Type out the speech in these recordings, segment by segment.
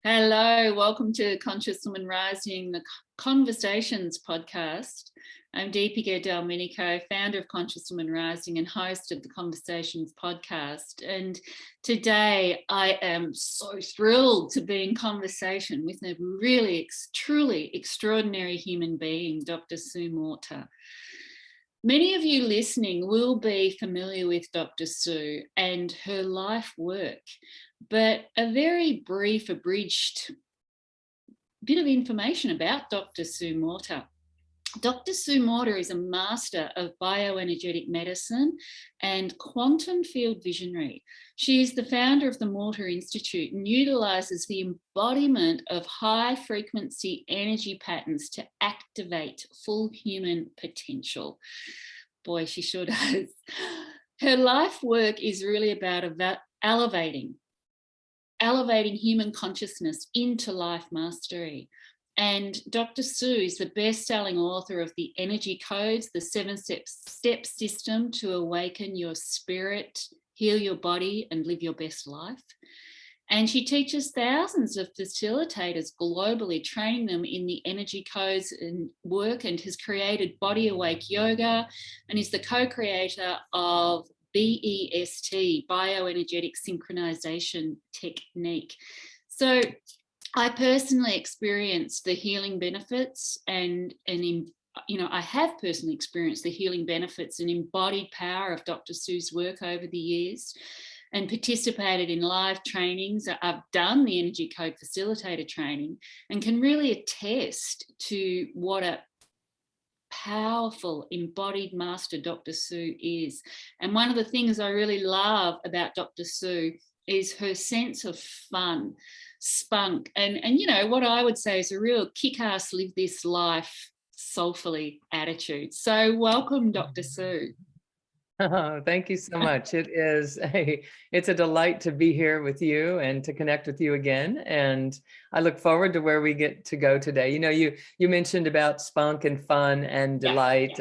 Hello, welcome to Conscious Woman Rising, the Conversations podcast. I'm Dipika Delmenico, founder of Conscious Woman Rising and host of the Conversations podcast. And today I am so thrilled to be in conversation with a really, truly extraordinary human being, Dr. Sue Morter. Many of you listening will be familiar with Dr. Sue and her life work, but a very brief, abridged bit of information about Dr. Sue Morter. Dr. Sue Morter is a master of bioenergetic medicine and quantum field visionary. She is the founder of the Morter Institute and utilizes the embodiment of high frequency energy patterns to activate full human potential. Boy, she sure does. Her life work is really about elevating human consciousness into life mastery. And Dr. Sue is the best-selling author of the Energy Codes, the 7-step system to awaken your spirit, heal your body, and live your best life. And she teaches thousands of facilitators globally, training them in the Energy Codes and work, and has created Body Awake Yoga, and is the co-creator of BEST, Bioenergetic Synchronization Technique. So I personally experienced the healing benefits I have personally experienced the healing benefits and embodied power of Dr. Sue's work over the years and participated in live trainings. I've done the Energy Code Facilitator training and can really attest to what a powerful embodied master Dr. Sue is. And one of the things I really love about Dr. Sue is her sense of fun, spunk, and what I would say is a real kick-ass live this life soulfully attitude. So welcome, Dr. Sue. Oh, thank you so much. It's a delight to be here with you and to connect with you again. And I look forward to where we get to go today. You mentioned about spunk and fun and delight,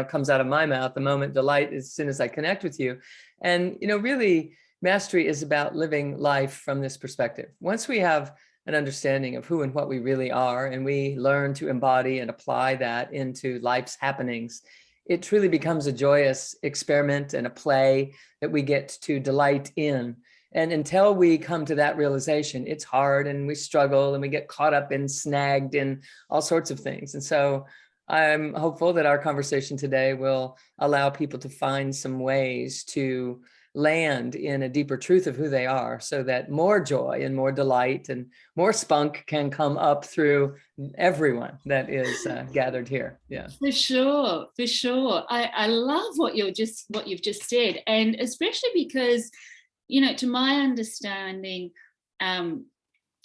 comes out of my mouth the moment delight as soon as I connect with you. And, really mastery is about living life from this perspective. Once we have an understanding of who and what we really are, and we learn to embody and apply that into life's happenings, it truly becomes a joyous experiment and a play that we get to delight in. And until we come to that realization, it's hard and we struggle and we get caught up and snagged in all sorts of things. And so I'm hopeful that our conversation today will allow people to find some ways to land in a deeper truth of who they are, so that more joy and more delight and more spunk can come up through everyone that is gathered here. Yeah, for sure. I love what you've just said, and especially because, to my understanding,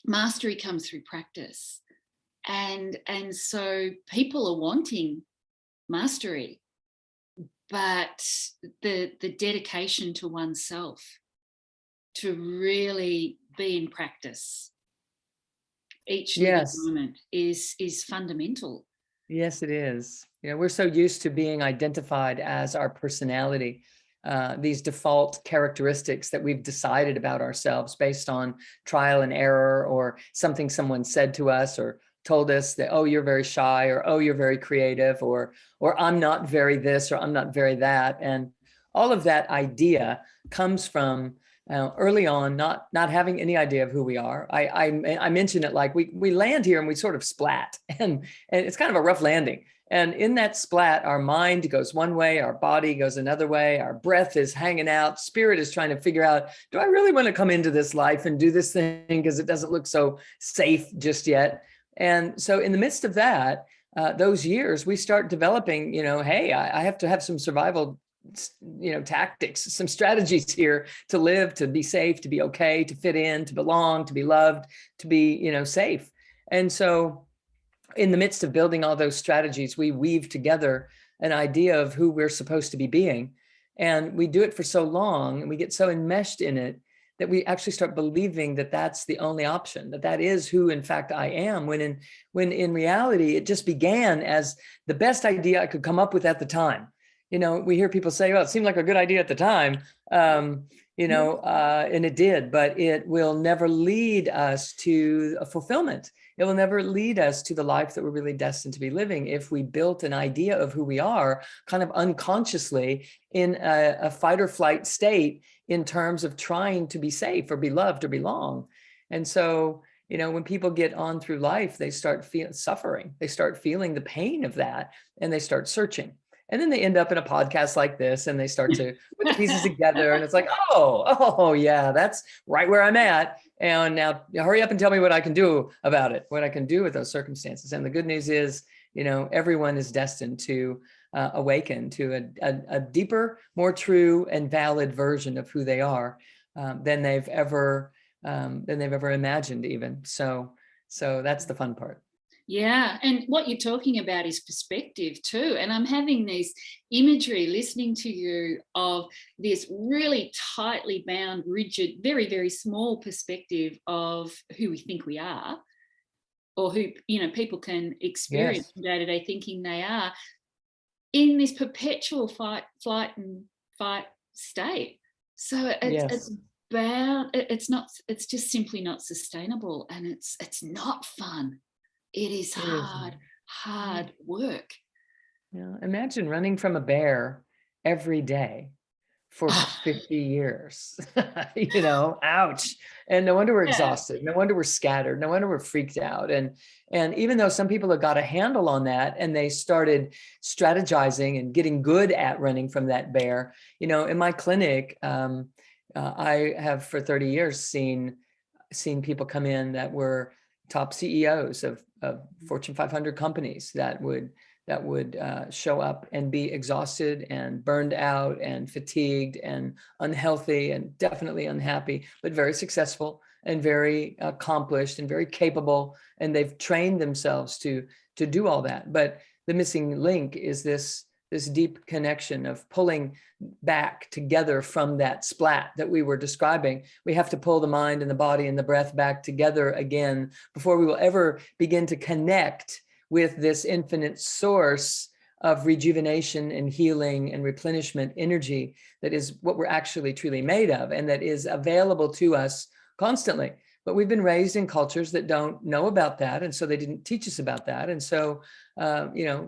mastery comes through practice, and so people are wanting mastery, but the dedication to oneself to really be in practice each moment is fundamental. Yes, it is. We're so used to being identified as our personality, these default characteristics that we've decided about ourselves based on trial and error, or something someone said to us or told us that, oh, you're very shy, or oh, you're very creative, or I'm not very this, or I'm not very that. And all of that idea comes from early on not having any idea of who we are. I mentioned it like we land here and we sort of splat, and it's kind of a rough landing. And in that splat, our mind goes one way, our body goes another way, our breath is hanging out, spirit is trying to figure out, do I really want to come into this life and do this thing because it doesn't look so safe just yet? And so in the midst of that, those years, we start developing, hey, I have to have some survival, tactics, some strategies here to live, to be safe, to be okay, to fit in, to belong, to be loved, to be, safe. And so in the midst of building all those strategies, we weave together an idea of who we're supposed to be being. And we do it for so long, and we get so enmeshed in it that we actually start believing that that's the only option, that is who, in fact, I am, when in reality, it just began as the best idea I could come up with at the time. we hear people say, well, it seemed like a good idea at the time. And it did, but it will never lead us to a fulfillment. It will never lead us to the life that we're really destined to be living if we built an idea of who we are kind of unconsciously in a fight or flight state in terms of trying to be safe or be loved or belong. And so, when people get on through life, they start suffering. They start feeling the pain of that, and they start searching. And then they end up in a podcast like this, and they start to put the pieces together, and it's like, oh yeah, that's right where I'm at. And now hurry up and tell me what I can do about it, what I can do with those circumstances. And the good news is, everyone is destined to awaken to a deeper, more true and valid version of who they are than they've ever imagined even. So that's the fun part. Yeah, and what you're talking about is perspective too. And I'm having this imagery listening to you of this really tightly bound, rigid, very, very small perspective of who we think we are, or who, people can experience from day-to-day thinking they are, in this perpetual flight and fight state. So it's bound, it's just simply not sustainable, and it's not fun. It is hard work. Yeah. Imagine running from a bear every day for 50 years, ouch. And no wonder we're exhausted. No wonder we're scattered. No wonder we're freaked out. And even though some people have got a handle on that and they started strategizing and getting good at running from that bear, in my clinic, I have for 30 years seen people come in that were top CEOs of Fortune 500 companies that would show up and be exhausted and burned out and fatigued and unhealthy and definitely unhappy, but very successful and very accomplished and very capable. And they've trained themselves to do all that. But the missing link is this deep connection of pulling back together from that splat that we were describing. We have to pull the mind and the body and the breath back together again before we will ever begin to connect with this infinite source of rejuvenation and healing and replenishment energy that is what we're actually truly made of, and that is available to us constantly. But we've been raised in cultures that don't know about that. And so they didn't teach us about that. And so,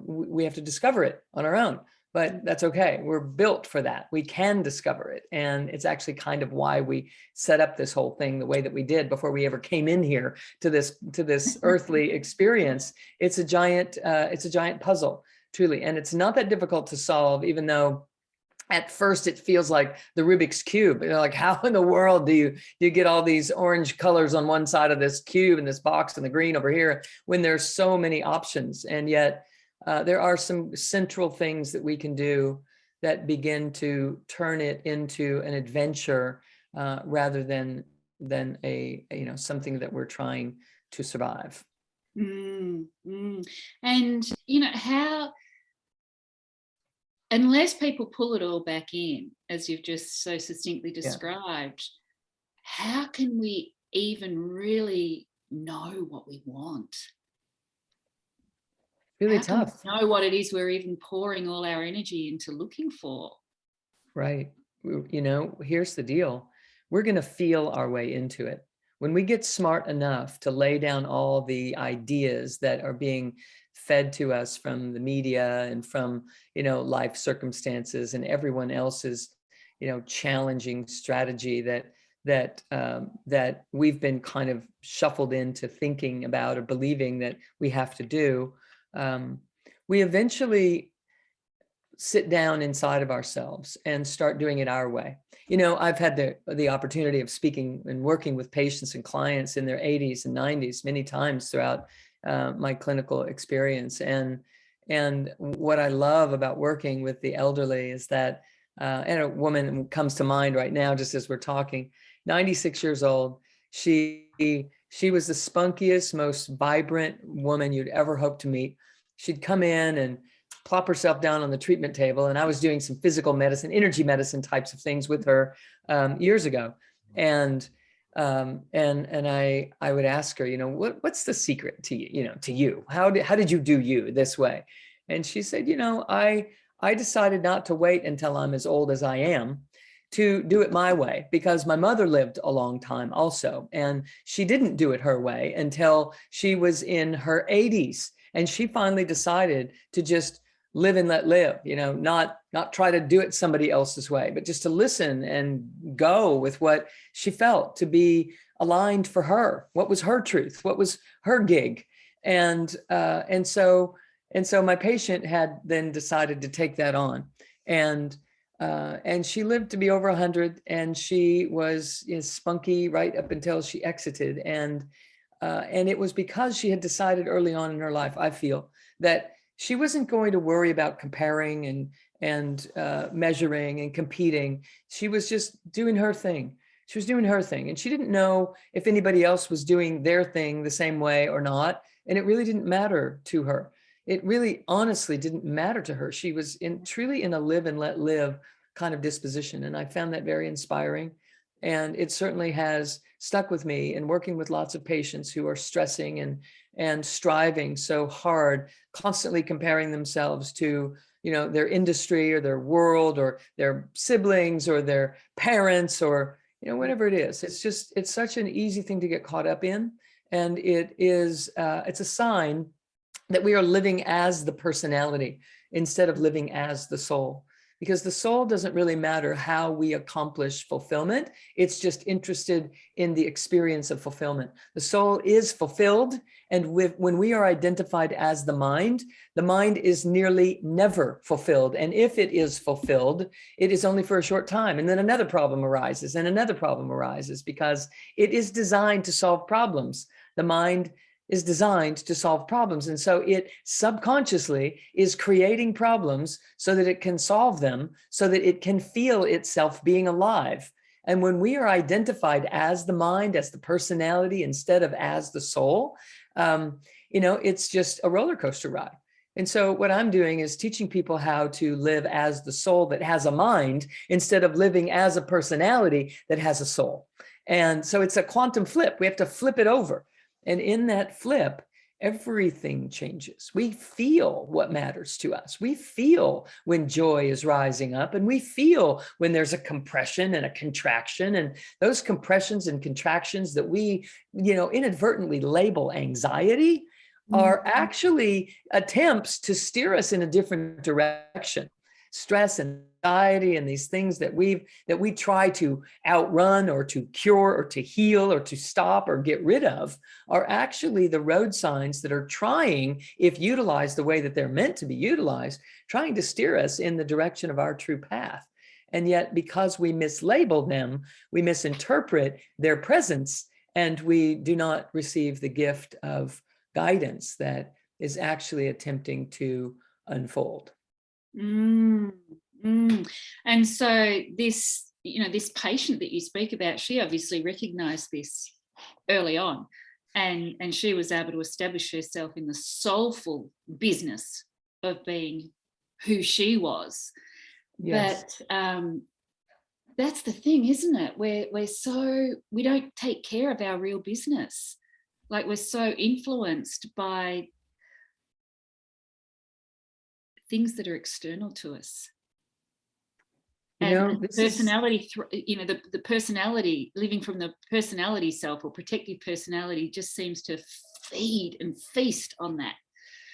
we have to discover it on our own, but that's okay. We're built for that. We can discover it. And it's actually kind of why we set up this whole thing the way that we did before we ever came in here to this earthly experience. It's a giant puzzle, truly. And it's not that difficult to solve, even though at first it feels like the Rubik's Cube. Like, how in the world do you get all these orange colors on one side of this cube and this box and the green over here when there's so many options? And yet there are some central things that we can do that begin to turn it into an adventure rather than a something that we're trying to survive. And how, unless people pull it all back in, as you've just so succinctly described, how can we even really know what we want? Really tough. Can we know what it is we're even pouring all our energy into looking for? Right. Here's the deal. We're going to feel our way into it. When we get smart enough to lay down all the ideas that are being fed to us from the media and from, life circumstances and everyone else's, challenging strategy that we've been kind of shuffled into thinking about or believing that we have to do, we eventually sit down inside of ourselves and start doing it our way. I've had the opportunity of speaking and working with patients and clients in their 80s and 90s many times throughout my clinical experience. And what I love about working with the elderly is that, and a woman comes to mind right now, just as we're talking, 96 years old. She was the spunkiest, most vibrant woman you'd ever hope to meet. She'd come in and plop herself down on the treatment table. And I was doing some physical medicine, energy medicine types of things with her years ago. And I would ask her, what's the secret to you, to you? How did you do you this way? And she said, I decided not to wait until I'm as old as I am to do it my way, because my mother lived a long time also, and she didn't do it her way until she was in her 80s. And she finally decided to just live and let live, not try to do it somebody else's way, but just to listen and go with what she felt to be aligned for her. What was her truth? What was her gig? And so my patient had then decided to take that on, and she lived to be over 100, and she was spunky right up until she exited. And it was because she had decided early on in her life, I feel, that she wasn't going to worry about comparing and measuring and competing. She was just doing her thing. She was doing her thing, and she didn't know if anybody else was doing their thing the same way or not. And it really didn't matter to her. It really honestly didn't matter to her. She was truly in a live and let live kind of disposition. And I found that very inspiring. And it certainly has stuck with me in working with lots of patients who are stressing and striving so hard, constantly comparing themselves to, their industry or their world or their siblings or their parents or, whatever it is. It's such an easy thing to get caught up in. And it's a sign that we are living as the personality instead of living as the soul, because the soul doesn't really matter how we accomplish fulfillment. It's just interested in the experience of fulfillment. The soul is fulfilled. And when we are identified as the mind is nearly never fulfilled. And if it is fulfilled, it is only for a short time. And then another problem arises and another problem arises, because it is designed to solve problems. The mind is designed to solve problems. And so it subconsciously is creating problems so that it can solve them, so that it can feel itself being alive. And when we are identified as the mind, as the personality, instead of as the soul, it's just a roller coaster ride. And so what I'm doing is teaching people how to live as the soul that has a mind, instead of living as a personality that has a soul. And so it's a quantum flip. We have to flip it over. And in that flip, everything changes. We feel what matters to us. We feel when joy is rising up, and we feel when there's a compression and a contraction. And those compressions and contractions that we, inadvertently label anxiety are actually attempts to steer us in a different direction. Stress and anxiety and these things that we try to outrun or to cure or to heal or to stop or get rid of are actually the road signs that are trying, if utilized the way that they're meant to be utilized, trying to steer us in the direction of our true path. And yet, because we mislabel them, we misinterpret their presence, and we do not receive the gift of guidance that is actually attempting to unfold. And so this patient that you speak about, she obviously recognized this early on, and she was able to establish herself in the soulful business of being who she was. Yes. But that's the thing, isn't it? We don't take care of our real business. Like, we're so influenced by things that are external to us. And personality, the personality, living from the personality self or protective personality, just seems to feed and feast on that.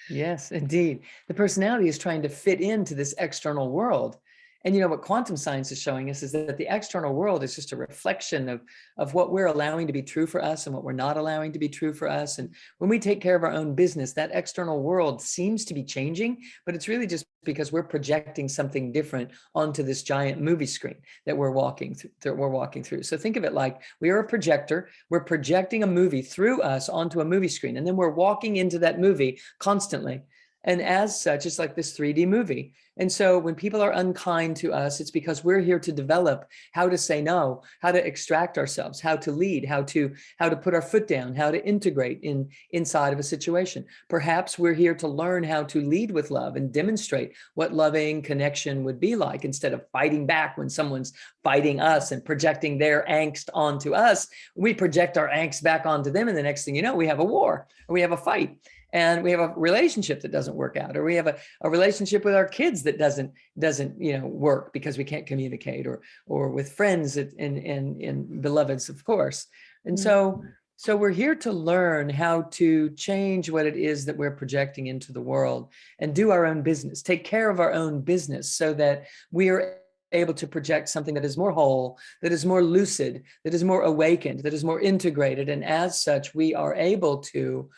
Yes, indeed. The personality is trying to fit into this external world. And what quantum science is showing us is that the external world is just a reflection of what we're allowing to be true for us and what we're not allowing to be true for us. And when we take care of our own business, that external world seems to be changing, but it's really just because we're projecting something different onto this giant movie screen that we're walking through. So think of it like we are a projector. We're projecting a movie through us onto a movie screen, and then we're walking into that movie constantly. And as such, it's like this 3D movie. And so when people are unkind to us, it's because we're here to develop how to say no, how to extract ourselves, how to lead, how to put our foot down, how to integrate inside of a situation. Perhaps we're here to learn how to lead with love and demonstrate what loving connection would be like, instead of fighting back when someone's fighting us and projecting their angst onto us. We project our angst back onto them, and the next thing you know, we have a war or we have a fight. and we have a relationship that doesn't work out, or we have a relationship with our kids that doesn't work because we can't communicate, or with friends and beloveds, of course. And so we're here to learn how to change what it is that we're projecting into the world and do our own business, take care of our own business, so that we are able to project something that is more whole, that is more lucid, that is more awakened, that is more integrated. And as such, we are able to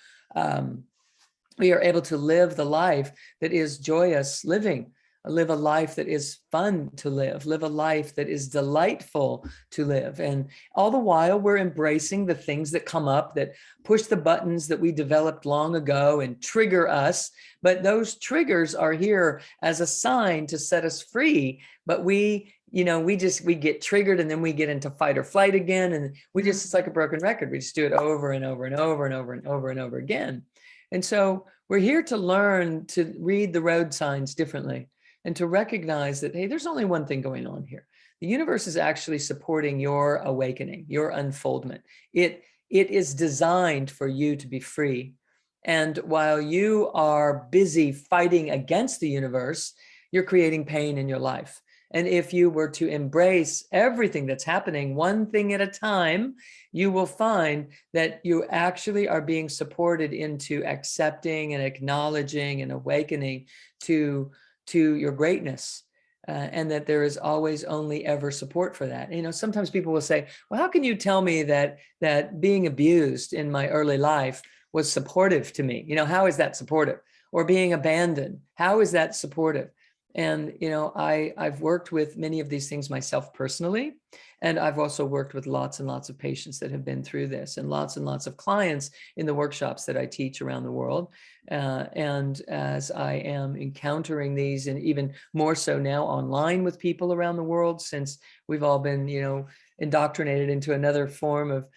live the life that is joyous living, live a life that is fun to live a life that is delightful to live. And all the while we're embracing the things that come up, that push the buttons that we developed long ago and trigger us. But those triggers are here as a sign to set us free. But we get triggered, and then we get into fight or flight again. And it's like a broken record. We just do it over and over and over and over and over and over again. And so we're here to learn to read the road signs differently, and to recognize that, hey, there's only one thing going on here. The universe is actually supporting your awakening, your unfoldment. It is designed for you to be free. And while you are busy fighting against the universe, you're creating pain in your life. And if you were to embrace everything that's happening one thing at a time, you will find that you actually are being supported into accepting and acknowledging and awakening to your greatness, and that there is always only ever support for that. Sometimes people will say, well, how can you tell me that being abused in my early life was supportive to me? How is that supportive? Or being abandoned, how is that supportive? And, I've worked with many of these things myself personally. And I've also worked with lots and lots of patients that have been through this, and lots of clients in the workshops that I teach around the world. And as I am encountering these, and even more so now online with people around the world, since we've all been, indoctrinated into another form of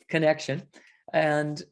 connection. And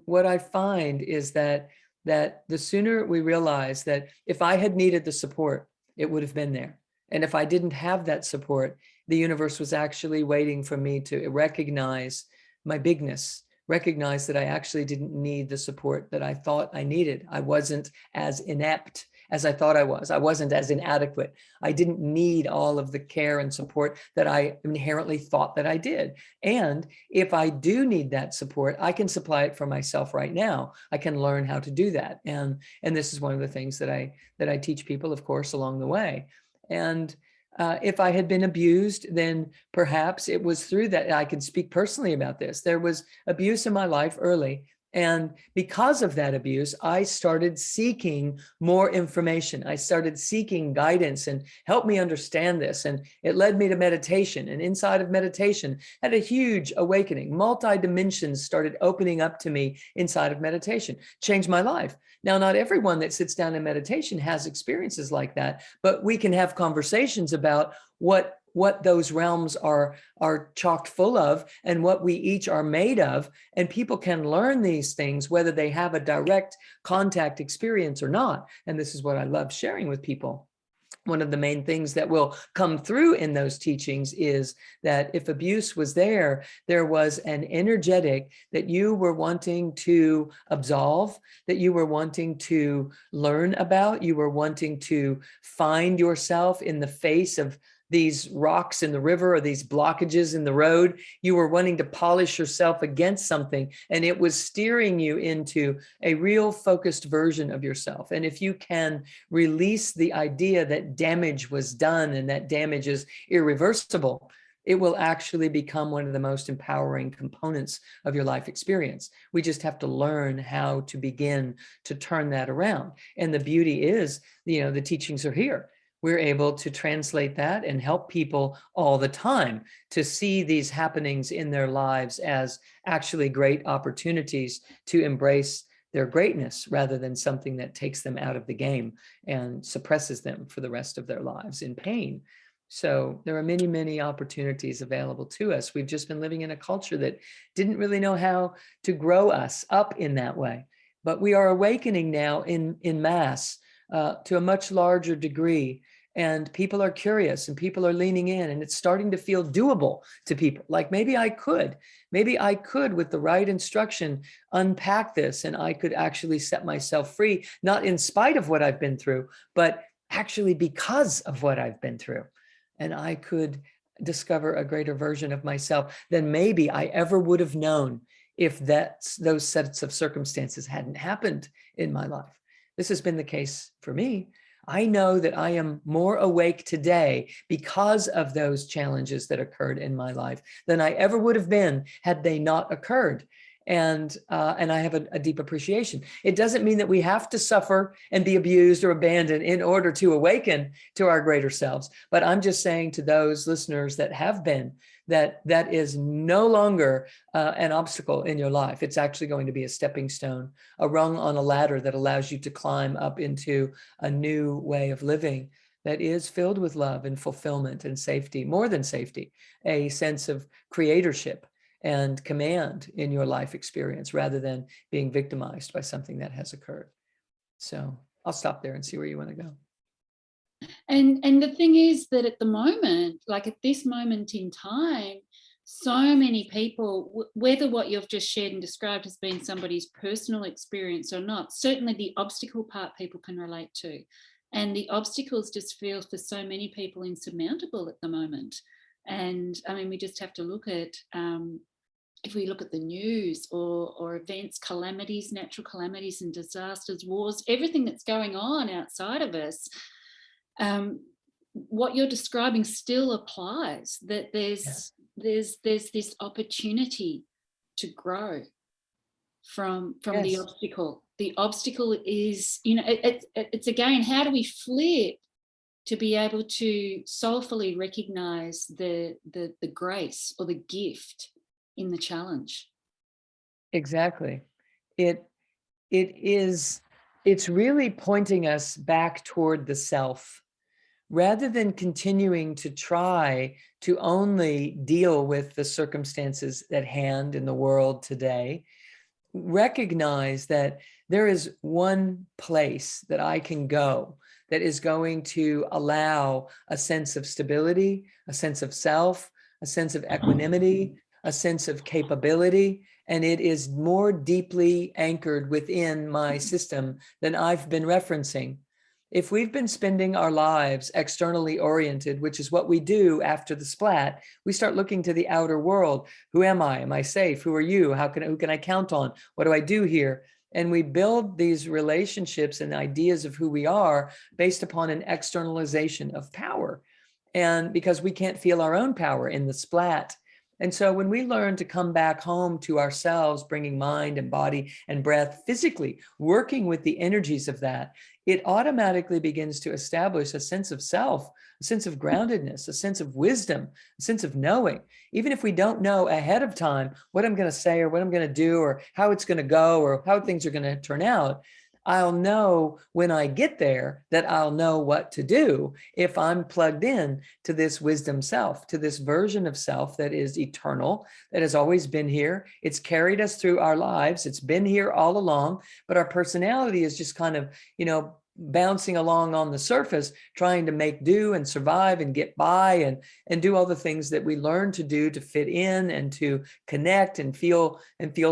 what I find is that the sooner we realize that if I had needed the support, it would have been there. And if I didn't have that support, the universe was actually waiting for me to recognize my bigness, recognize that I actually didn't need the support that I thought I needed. I wasn't as inept as I thought I was. I wasn't as inadequate. I didn't need all of the care and support that I inherently thought that I did. And if I do need that support, I can supply it for myself right now. I can learn how to do that. And this is one of the things that I teach people, of course, along the way. And if I had been abused, then perhaps it was through that. I can speak personally about this. There was abuse in my life early. And because of that abuse, I started seeking more information. I started seeking guidance and help me understand this. And it led me to meditation. And inside of meditation, had a huge awakening. Multi-dimensions started opening up to me inside of meditation. Changed my life. Now, not everyone that sits down in meditation has experiences like that, but we can have conversations about what those realms are chocked full of, and what we each are made of. And people can learn these things whether they have a direct contact experience or not. And this is what I love sharing with people. One of the main things that will come through in those teachings is that if abuse was there was an energetic that you were wanting to absolve, that you were wanting to learn about, you were wanting to find yourself in the face of these rocks in the river or these blockages in the road. You were wanting to polish yourself against something, and it was steering you into a real focused version of yourself. And if you can release the idea that damage was done and that damage is irreversible, it will actually become one of the most empowering components of your life experience. We just have to learn how to begin to turn that around. And the beauty is, the teachings are here. We're able to translate that and help people all the time to see these happenings in their lives as actually great opportunities to embrace their greatness, rather than something that takes them out of the game and suppresses them for the rest of their lives in pain. So there are many, many opportunities available to us. We've just been living in a culture that didn't really know how to grow us up in that way. But we are awakening now in mass to a much larger degree. and people are curious and people are leaning in, and it's starting to feel doable to people. Like maybe I could with the right instruction unpack this, and I could actually set myself free, not in spite of what I've been through, but actually because of what I've been through. And I could discover a greater version of myself than maybe I ever would have known if those sets of circumstances hadn't happened in my life. This has been the case for me. I know that I am more awake today because of those challenges that occurred in my life than I ever would have been had they not occurred. And I have a deep appreciation. It doesn't mean that we have to suffer and be abused or abandoned in order to awaken to our greater selves. But I'm just saying to those listeners that have been, that is no longer an obstacle in your life. It's actually going to be a stepping stone, a rung on a ladder that allows you to climb up into a new way of living that is filled with love and fulfillment and safety, more than safety, a sense of creatorship and command in your life experience rather than being victimized by something that has occurred. So I'll stop there and see where you want to go. And the thing is that at the moment, like at this moment in time, so many people, whether what you've just shared and described has been somebody's personal experience or not, certainly the obstacle part people can relate to. And the obstacles just feel for so many people insurmountable at the moment. And I mean, we just have to look at, if we look at the news or events, calamities, natural calamities and disasters, wars, everything that's going on outside of us, what you're describing still applies, that there's this opportunity to grow from the obstacle. The obstacle is, you know, it's again, how do we flip to be able to soulfully recognize the grace or the gift in the challenge? Exactly. It's really pointing us back toward the self, rather than continuing to try to only deal with the circumstances at hand in the world today. Recognize that there is one place that I can go that is going to allow a sense of stability, a sense of self, a sense of equanimity, a sense of capability, and it is more deeply anchored within my system than I've been referencing. If we've been spending our lives externally oriented, which is what we do after the splat, we start looking to the outer world. Who am I? Am I safe? Who are you? Who can I count on? What do I do here? And we build these relationships and ideas of who we are based upon an externalization of power. And because we can't feel our own power in the splat. And so when we learn to come back home to ourselves, bringing mind and body and breath physically, working with the energies of that, it automatically begins to establish a sense of self, a sense of groundedness, a sense of wisdom, a sense of knowing. Even if we don't know ahead of time what I'm going to say or what I'm going to do or how it's going to go or how things are going to turn out, I'll know when I get there that I'll know what to do if I'm plugged in to this wisdom self, to this version of self that is eternal, that has always been here. It's carried us through our lives. It's been here all along, but our personality is just kind of, bouncing along on the surface, trying to make do and survive and get by and do all the things that we learn to do to fit in and to connect and feel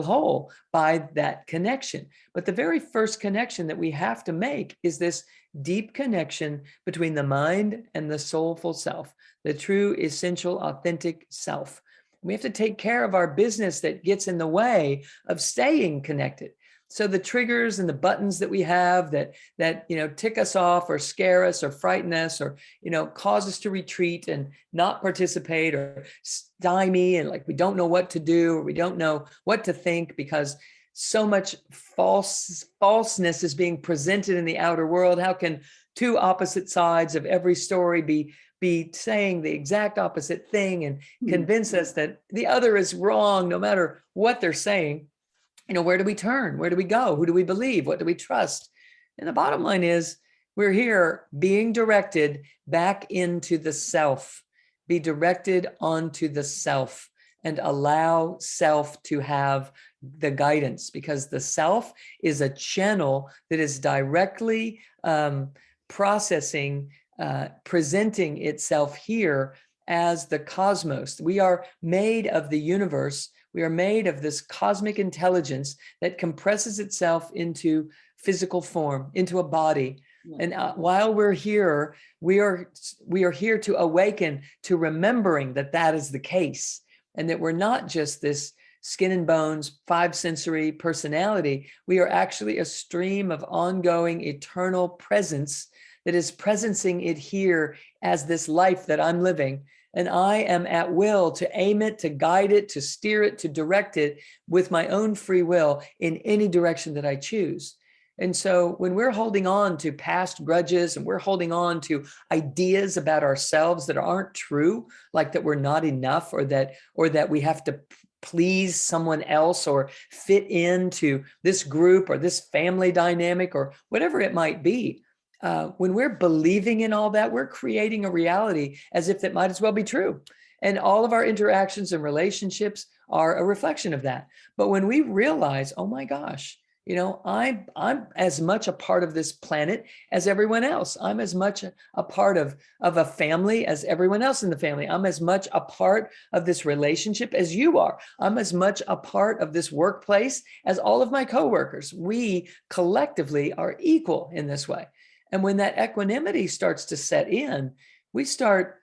whole by that connection. But the very first connection that we have to make is this deep connection between the mind and the soulful self, the true, essential, authentic self. We have to take care of our business that gets in the way of staying connected. So the triggers and the buttons that we have that tick us off or scare us or frighten us or cause us to retreat and not participate or stymie and like we don't know what to do or we don't know what to think because so much falseness is being presented in the outer world. How can two opposite sides of every story be saying the exact opposite thing and convince us that the other is wrong no matter what they're saying? Where do we turn? Where do we go? Who do we believe? What do we trust? And the bottom line is we're here being directed back into the self, be directed onto the self and allow self to have the guidance because the self is a channel that is directly processing presenting itself here as the cosmos. We are made of the universe. We are made of this cosmic intelligence that compresses itself into physical form, into a body. And while we're here, we are here to awaken to remembering that that is the case, and that we're not just this skin and bones, five sensory personality. We are actually a stream of ongoing eternal presence that is presencing it here as this life that I'm living. And I am at will to aim it, to guide it, to steer it, to direct it with my own free will in any direction that I choose. And so when we're holding on to past grudges and we're holding on to ideas about ourselves that aren't true, like that we're not enough, or that we have to please someone else or fit into this group or this family dynamic or whatever it might be, when we're believing in all that, we're creating a reality as if that might as well be true. And all of our interactions and relationships are a reflection of that. But when we realize, oh my gosh, you know, I'm as much a part of this planet as everyone else. I'm as much a part of a family as everyone else in the family. I'm as much a part of this relationship as you are. I'm as much a part of this workplace as all of my coworkers. We collectively are equal in this way. And when that equanimity starts to set in, we start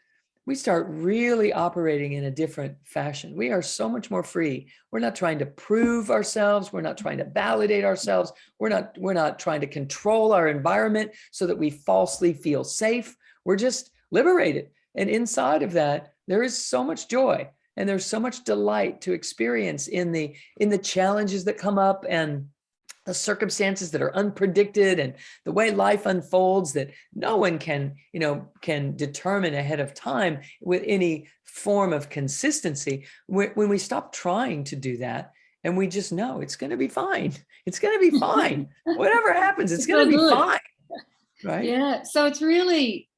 really operating in a different fashion. We are so much more free. We're not trying to prove ourselves. We're not trying to validate ourselves. We're not trying to control our environment so that we falsely feel safe. We're just liberated. And inside of that, there is so much joy and there's so much delight to experience in the challenges that come up and the circumstances that are unpredicted and the way life unfolds that no one can determine ahead of time with any form of consistency. When we stop trying to do that and we just know it's going to be fine. It's going to be fine. Whatever happens, it's going to be fine. Right? Yeah. So it's really,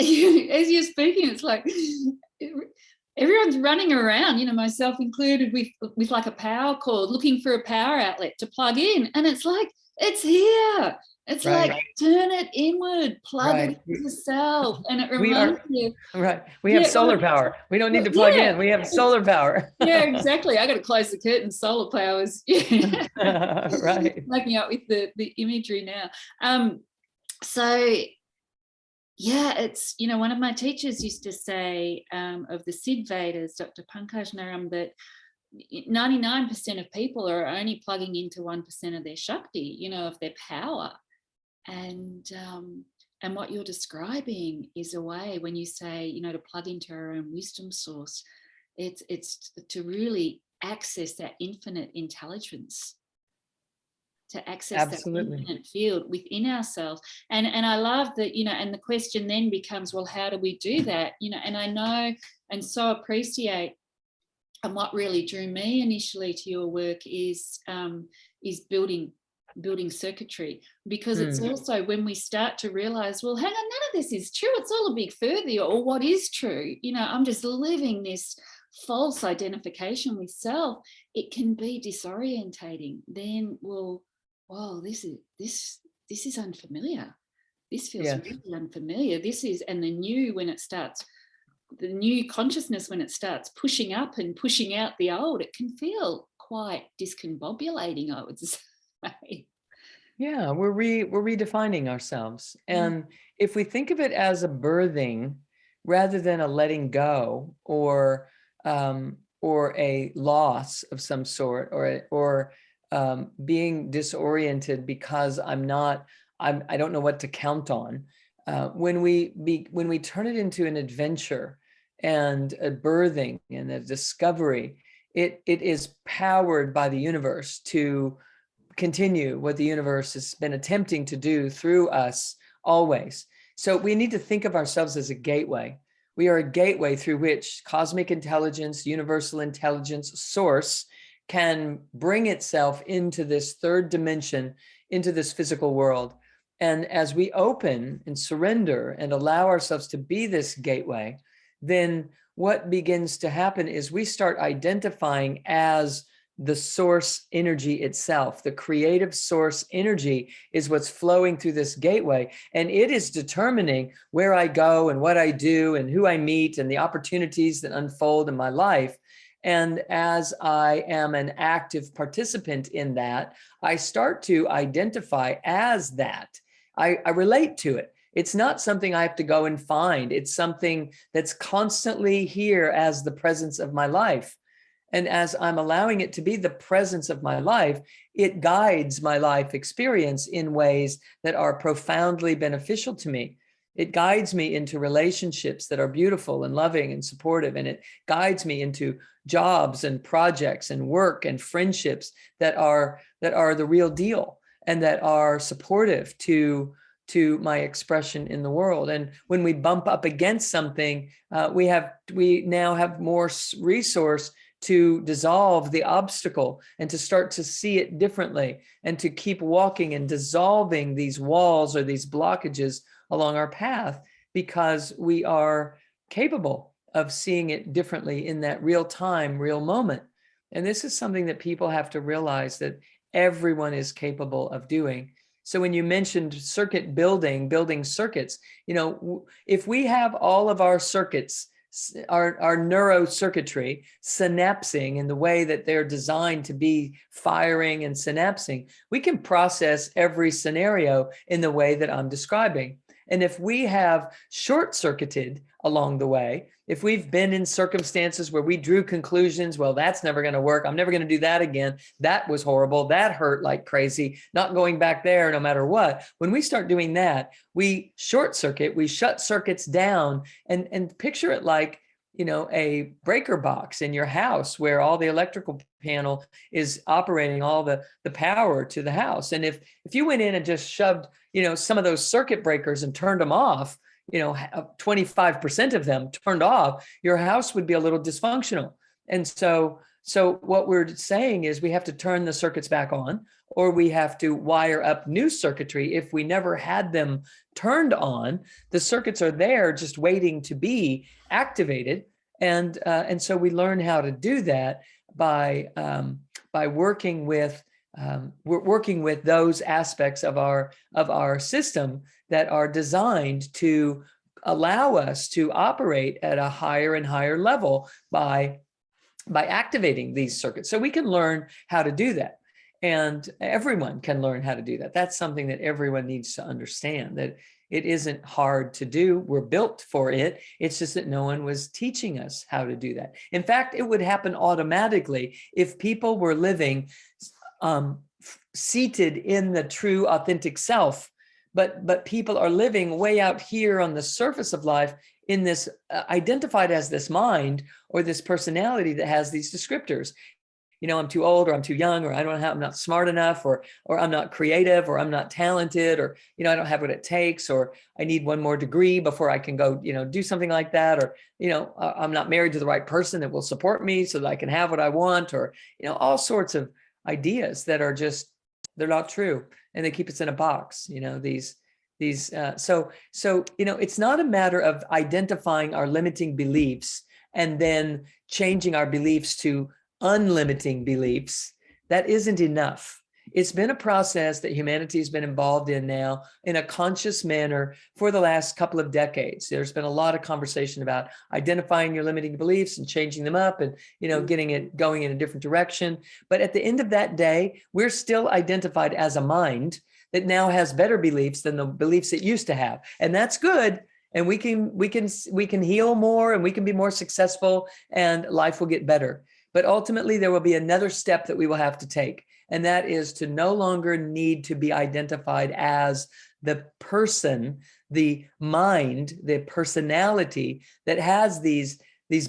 as you're speaking, it's like everyone's running around, myself included, with like a power cord, looking for a power outlet to plug in. And it's like, it's here. It's right. Like, turn it inward, plug it into self. And it reminds you. Right. We have solar power. We don't need to plug in. We have solar power. Yeah, exactly. I got to close the curtain. Solar power is right. making up with the imagery now. So yeah, it's, one of my teachers used to say of the Sid Vedas, Dr. Pankaj Naram, that 99% of people are only plugging into 1% of their Shakti, of their power. And what you're describing is a way, when you say, to plug into our own wisdom source, it's to really access that infinite intelligence, to access Absolutely. that infinite field within ourselves. And I love that, and the question then becomes, well, how do we do that? And I know and so appreciate, and what really drew me initially to your work is building circuitry, because it's also when we start to realize, well, hang on, none of this is true. It's all a big further, or what is true? I'm just living this false identification with self. It can be disorientating. Then, well, whoa, this is unfamiliar. This feels really unfamiliar. This is, and the new consciousness, when it starts pushing up and pushing out the old, it can feel quite discombobulating, I would say. Yeah, we're redefining ourselves. And if we think of it as a birthing rather than a letting go or a loss of some sort, or being disoriented because I don't know what to count on. When we turn it into an adventure and a birthing and a discovery, it is powered by the universe to continue what the universe has been attempting to do through us always. So we need to think of ourselves as a gateway. We are a gateway through which cosmic intelligence, universal intelligence, source can bring itself into this third dimension, into this physical world. And as we open and surrender and allow ourselves to be this gateway, then what begins to happen is we start identifying as the source energy itself. The creative source energy is what's flowing through this gateway, and it is determining where I go and what I do and who I meet and the opportunities that unfold in my life. And as I am an active participant in that, I start to identify as that. I relate to it. It's not something I have to go and find. It's something that's constantly here as the presence of my life. And as I'm allowing it to be the presence of my life, it guides my life experience in ways that are profoundly beneficial to me. It guides me into relationships that are beautiful and loving and supportive. And it guides me into jobs and projects and work and friendships that are the real deal and that are supportive to my expression in the world. And when we bump up against something, we now have more resource to dissolve the obstacle and to start to see it differently and to keep walking and dissolving these walls or these blockages along our path, because we are capable of seeing it differently in that real time, real moment. And this is something that people have to realize that everyone is capable of doing. So when you mentioned circuit building circuits, if we have all of our circuits, our neurocircuitry synapsing in the way that they're designed to be firing and synapsing, we can process every scenario in the way that I'm describing. And if we have short-circuited along the way, if we've been in circumstances where we drew conclusions, well, that's never going to work. I'm never going to do that again. That was horrible. That hurt like crazy. Not going back there no matter what. When we start doing that, we short circuit, we shut circuits down, and picture it like, a breaker box in your house where all the electrical panel is operating all the power to the house. And if you went in and just shoved, some of those circuit breakers and turned them off, 25% of them turned off, your house would be a little dysfunctional. And so what we're saying is we have to turn the circuits back on, or we have to wire up new circuitry. If we never had them turned on, the circuits are there just waiting to be activated. And so we learn how to do that by working with those aspects of our system that are designed to allow us to operate at a higher and higher level by activating these circuits. So we can learn how to do that. And everyone can learn how to do that. That's something that everyone needs to understand, that it isn't hard to do. We're built for it. It's just that no one was teaching us how to do that. In fact, it would happen automatically if people were living seated in the true authentic self. But people are living way out here on the surface of life in this identified as this mind or this personality that has these descriptors. I'm too old, or I'm too young, or I'm not smart enough, or I'm not creative, or I'm not talented, or, I don't have what it takes, or I need one more degree before I can go, do something like that, or, I'm not married to the right person that will support me so that I can have what I want, or, all sorts of ideas that are just, they're not true. And they keep us in a box, so it's not a matter of identifying our limiting beliefs and then changing our beliefs to unlimiting beliefs. That isn't enough. It's been a process that humanity has been involved in now in a conscious manner for the last couple of decades. There's been a lot of conversation about identifying your limiting beliefs and changing them up and, getting it going in a different direction. But at the end of that day, we're still identified as a mind that now has better beliefs than the beliefs it used to have. And that's good. And we can heal more, and we can be more successful, and life will get better. But ultimately, there will be another step that we will have to take. And that is to no longer need to be identified as the person, the mind, the personality that has these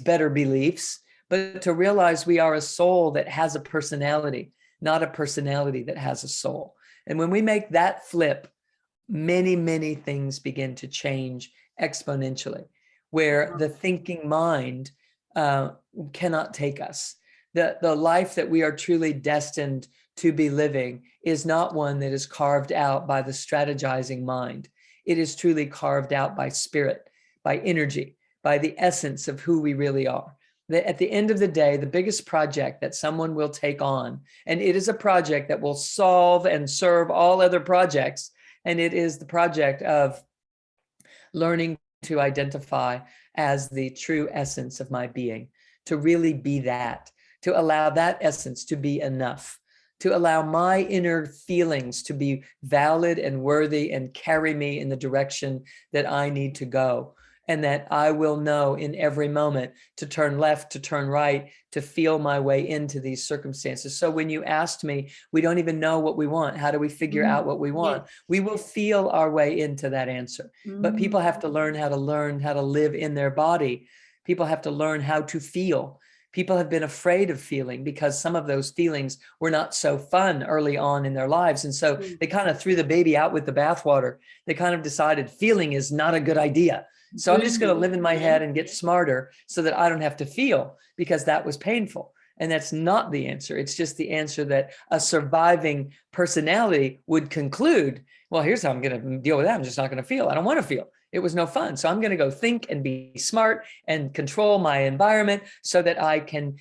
better beliefs, but to realize we are a soul that has a personality, not a personality that has a soul. And when we make that flip, many, many things begin to change exponentially, where the thinking mind cannot take us. The life that we are truly destined to be living is not one that is carved out by the strategizing mind. It is truly carved out by spirit, by energy, by the essence of who we really are. at the end of the day, the biggest project that someone will take on, and it is a project that will solve and serve all other projects, and it is the project of learning to identify as the true essence of my being, to really be that, to allow that essence to be enough, to allow my inner feelings to be valid and worthy and carry me in the direction that I need to go. And that I will know in every moment to turn left, to turn right, to feel my way into these circumstances. So when you asked me, we don't even know what we want. How do we figure out what we want? Yes. We will feel our way into that answer. But people have to learn how to live in their body. People have to learn how to feel. People have been afraid of feeling because some of those feelings were not so fun early on in their lives. And so they kind of threw the baby out with the bathwater. They kind of decided feeling is not a good idea. So I'm just going to live in my head and get smarter so that I don't have to feel, because that was painful. And that's not the answer. It's just the answer that a surviving personality would conclude, well, here's how I'm going to deal with that. I'm just not going to feel. I don't want to feel. It was no fun. So I'm going to go think and be smart and control my environment so that I can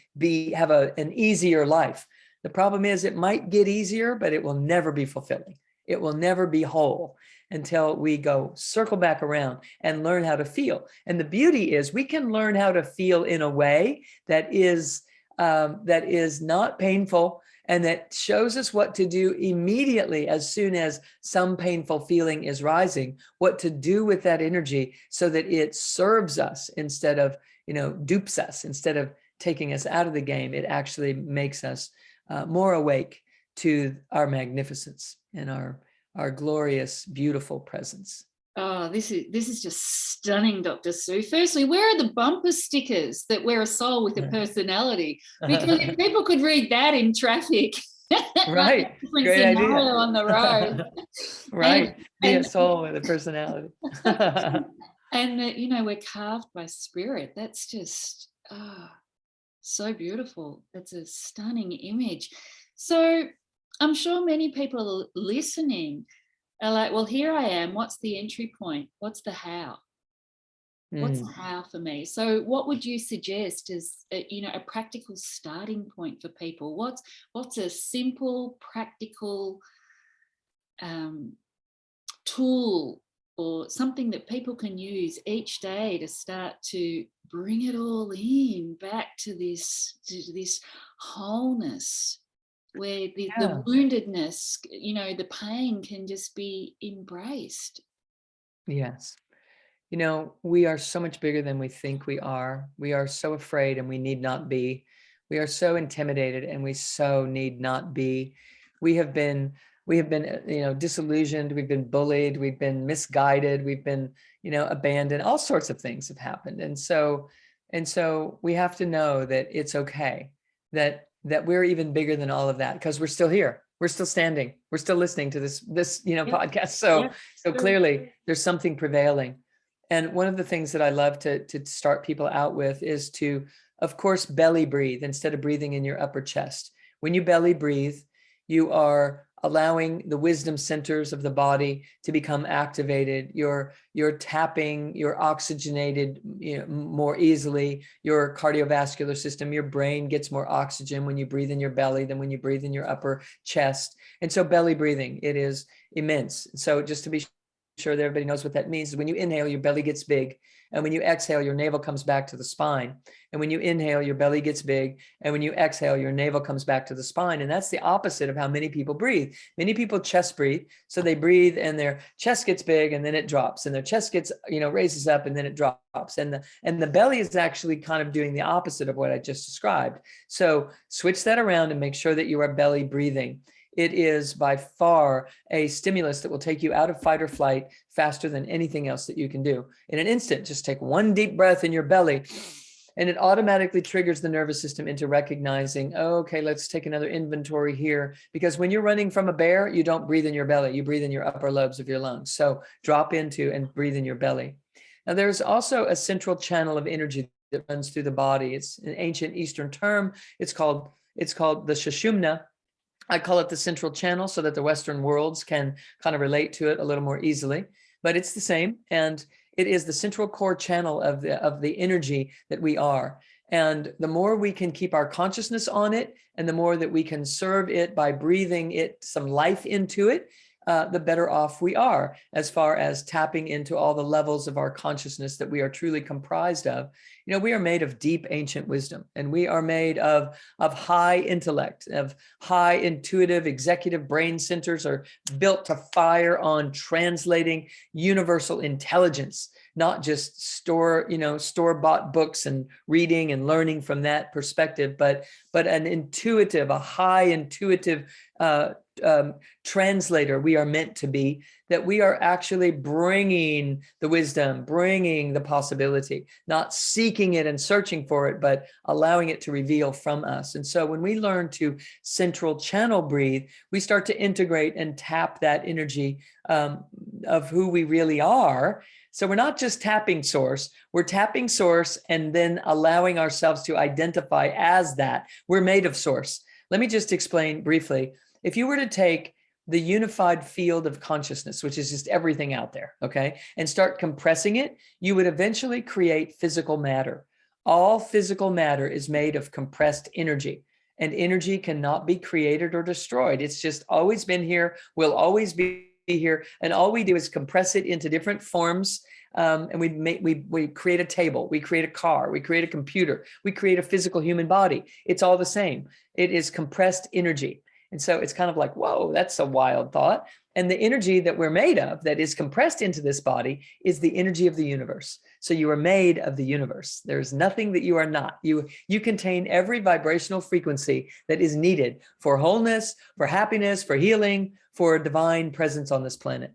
have an easier life. The problem is it might get easier, but it will never be fulfilling. It will never be whole until we go circle back around and learn how to feel. And the beauty is we can learn how to feel in a way that is not painful, and that shows us what to do immediately as soon as some painful feeling is rising, what to do with that energy so that it serves us instead of, dupes us, instead of taking us out of the game. It actually makes us more awake to our magnificence and our glorious, beautiful presence. Oh, this is just stunning, Dr. Sue. Firstly, where are the bumper stickers that wear a soul with a personality? Because if people could read that in traffic, right, like a great idea on the road, right? Be a soul with a personality. And that, we're carved by spirit. That's just so beautiful. It's a stunning image. So I'm sure many people listening are like, well, here I am. What's the entry point? What's the how? What's the how for me? So what would you suggest as a practical starting point for people? What's a simple, practical tool or something that people can use each day to start to bring it all in back to this wholeness, where the woundedness, the pain can just be embraced? Yes. We are so much bigger than we think we are. We are so afraid and we need not be. We are so intimidated and we so need not be. We have been, disillusioned. We've been bullied. We've been misguided. We've been, abandoned. All sorts of things have happened. And so we have to know that it's okay, that we're even bigger than all of that, because we're still here. We're still standing. We're still listening to this podcast. So clearly there's something prevailing. And one of the things that I love to start people out with is to, of course, belly breathe instead of breathing in your upper chest. When you belly breathe, you are allowing the wisdom centers of the body to become activated. You're tapping, you're oxygenated more easily. Your cardiovascular system, your brain gets more oxygen when you breathe in your belly than when you breathe in your upper chest. And so belly breathing, it is immense. So just to be sure that everybody knows what that means, is when you inhale, your belly gets big. And when you exhale, your navel comes back to the spine. And when you inhale, your belly gets big. And when you exhale, your navel comes back to the spine. And that's the opposite of how many people breathe. Many people chest breathe. So they breathe and their chest gets big and then it drops. And their chest gets, raises up and then it drops. And the belly is actually kind of doing the opposite of what I just described. So switch that around and make sure that you are belly breathing. It is by far a stimulus that will take you out of fight or flight faster than anything else that you can do. In an instant, just take one deep breath in your belly, and it automatically triggers the nervous system into recognizing, okay, let's take another inventory here. Because when you're running from a bear, you don't breathe in your belly, you breathe in your upper lobes of your lungs. So drop into and breathe in your belly. Now, there's also a central channel of energy that runs through the body. It's an ancient Eastern term. It's called the Sushumna. I call it the central channel so that the Western worlds can kind of relate to it a little more easily, but it's the same. And it is the central core channel of the energy that we are. And the more we can keep our consciousness on it, and the more that we can serve it by breathing it some life into it, the better off we are as far as tapping into all the levels of our consciousness that we are truly comprised of. You know, we are made of deep ancient wisdom, and we are made of high intellect, of high intuitive executive brain centers are built to fire on translating universal intelligence, not just store-bought books and reading and learning from that perspective, but a high intuitive translator we are meant to be, that we are actually bringing the wisdom, bringing the possibility, not seeking it and searching for it, but allowing it to reveal from us. And so when we learn to central channel breathe, we start to integrate and tap that energy of who we really are. So we're not just tapping source, we're tapping source and then allowing ourselves to identify as that. We're made of source. Let me just explain briefly. If you were to take the unified field of consciousness, which is just everything out there, okay, and start compressing it, you would eventually create physical matter. All physical matter is made of compressed energy, and energy cannot be created or destroyed. It's just always been here, will always be here, and all we do is compress it into different forms. And we create a table, we create a car, we create a computer, we create a physical human body. It's all the same. It is compressed energy. And so it's kind of like, whoa, that's a wild thought. And the energy that we're made of that is compressed into this body is the energy of the universe. So you are made of the universe. There's nothing that you are not. You contain every vibrational frequency that is needed for wholeness, for happiness, for healing, for a divine presence on this planet.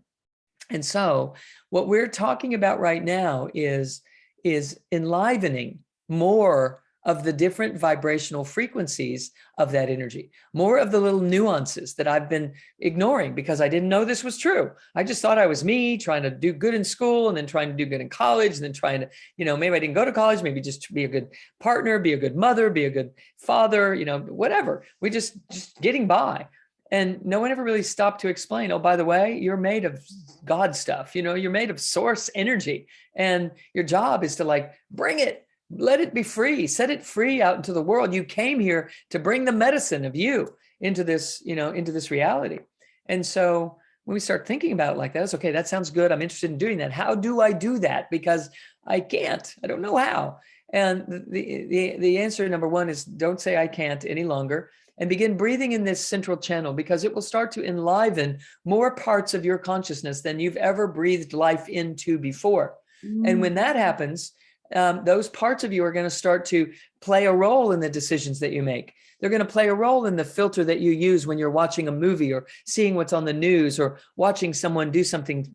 And so what we're talking about right now is enlivening more of the different vibrational frequencies of that energy, more of the little nuances that I've been ignoring because I didn't know this was true. I just thought I was me trying to do good in school and then trying to do good in college and then trying to, maybe I didn't go to college, maybe just be a good partner, be a good mother, be a good father, whatever. We just getting by. And no one ever really stopped to explain, oh, by the way, you're made of God stuff, you're made of source energy. And your job is to bring it, let it be free, set it free out into the world. You came here to bring the medicine of you into this, into this reality. And so when we start thinking about it like that, it's okay, that sounds good. I'm interested in doing that. How do I do that? Because I can't, I don't know how. And the answer, number one, is don't say I can't any longer. And begin breathing in this central channel, because it will start to enliven more parts of your consciousness than you've ever breathed life into before. And when that happens, those parts of you are going to start to play a role in the decisions that you make. They're going to play a role in the filter that you use when you're watching a movie or seeing what's on the news or watching someone do something,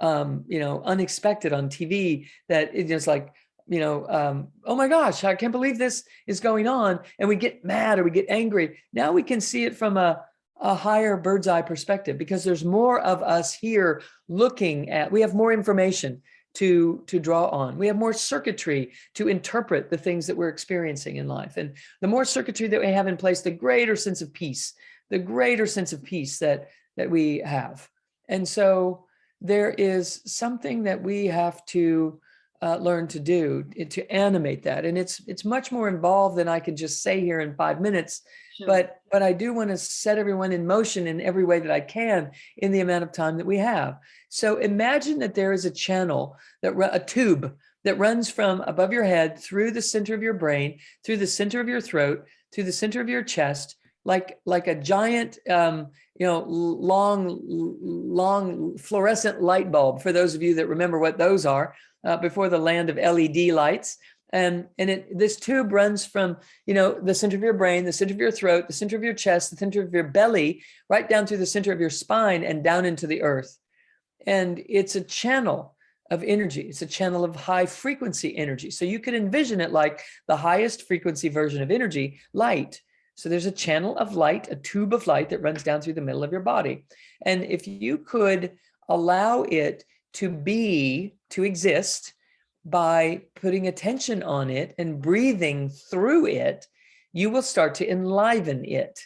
unexpected on TV that is just like, oh my gosh, I can't believe this is going on. And we get mad or we get angry. Now we can see it from a higher bird's eye perspective, because there's more of us here looking at, we have more information to draw on. We have more circuitry to interpret the things that we're experiencing in life. And the more circuitry that we have in place, the greater sense of peace that we have. And so there is something that we have to learn to do to animate that. And it's much more involved than I can just say here in 5 minutes. Sure. But I do want to set everyone in motion in every way that I can in the amount of time that we have. So imagine that there is a channel, a tube that runs from above your head through the center of your brain, through the center of your throat, through the center of your chest, like a giant, long fluorescent light bulb, for those of you that remember what those are, before the land of LED lights. And this tube runs from, the center of your brain, the center of your throat, the center of your chest, the center of your belly, right down through the center of your spine and down into the earth. And it's a channel of energy. It's a channel of high frequency energy. So you could envision it like the highest frequency version of energy, light. So there's a channel of light, a tube of light that runs down through the middle of your body. And if you could allow it to exist by putting attention on it and breathing through it, you will start to enliven it.